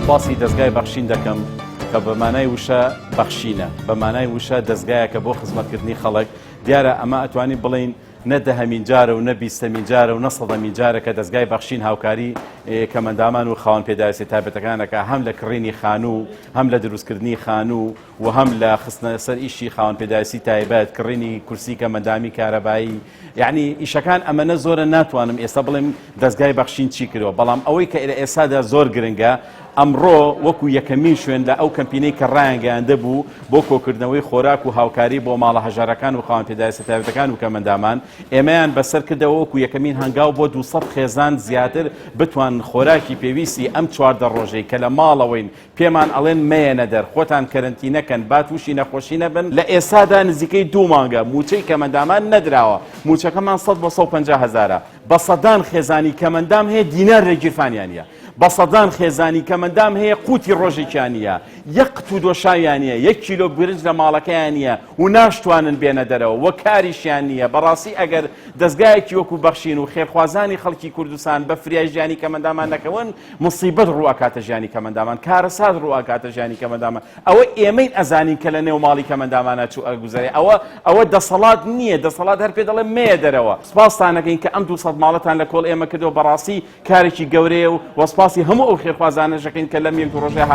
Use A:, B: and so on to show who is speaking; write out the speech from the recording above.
A: سپاسی دەستگای بەخشین دەکەم کە بەمانای وشە بەخشینە، بەمانای وشە دەستگایەکە بۆ خزمەتکردنی خەڵک. دیارە ئەمە ئەتوانی بڵین نە دەهەمین جارە و نە بیستەمین جارە و نە سەدەمین جارە کە دەستگای بەخشین هاوکاری کەمەندامان و خاوەن پێداویستی تایبەتەکانەکە هەم لە کڕینی خانوو، هەم لە دروستکردنی خانوو و هەم لە خستنە سەر ئیشی خاوەن پێداویستی تایبەت، کڕینی کورسی کەمەندامی کارەبایی. یعنی ئیشەکان ئەمەنە زۆرە ناتوانم ئێستا بڵێم دەستگای بەخشین چی کردەوە، بەڵام ئەوەی کە لە ئێستادا زۆر گرنگە ئەمڕۆ وەکو یەکەمین شوێن لە ئەو کەمپینەی کە ڕایانگەیاندە بوو بۆ کۆکردنەوەی خۆراک و هاوکاری بۆ ماڵە هەژارەکان و خاوەن پێداویستی تایبەتەکان و کەمەندامان ئێمەیان بەسەر کردەوە وەکو یەکەمین هەنگاو بۆ 200 خێزان زیاتر بتوان خۆراکی پێویستی ئەم 14 ڕۆژەی کە لە ماڵەوەین پێمان ئەڵێن مەیەنە دەر خۆتان کەرنتینەکەن با تووشی نەخۆشی نەبن. لە ئێستادا نزیکەی 2 مانگە موچەی کەمەندامان نەدراوە، موچەکەمان 100 بۆ 150 هەزارە. بە سەدان خێزانی کەمەندام هەیە دینار ڕێگیرفانیانە، بە سەدان خێزانی کەمەندام هەیە قوتی ڕۆژێکیانە، یەک قوت و دۆشاویانە، 1 کیلۆ برنج لە ماڵەکەیانە و ناشتوانن بێنە دەرەوە وە کاریشیان نییە. بەڕاستی ئەگەر دەستگایەکی وەکو بەخشین و خێرخوازانی خەڵکی کوردستان بە فریای ژیانی کەمەندامان نەکەون مصیبەت ڕوئەکاتە ژیانی کەمەندامان، کارەسات ڕوئەکاتە ژیانی کەمەندامان. ئەوە ئێمەی ئەزانین کە لە نێو ماڵی کەمەندامانە چوو ئەگوزارێ. ئەوە دەسەڵات نییە، دەسەڵات هەر پێ دەڵێ مێ دەرەوە. سپاستانەکەین کە ئەم 200 ماڵەتان لە کۆڵ ئێمە کردەوە، بەڕاستی کارێکی گەورەیە و وەسپاسی هەموو ئەو خێرخوازانەشەکەین کە لەم 1 ڕۆژەیە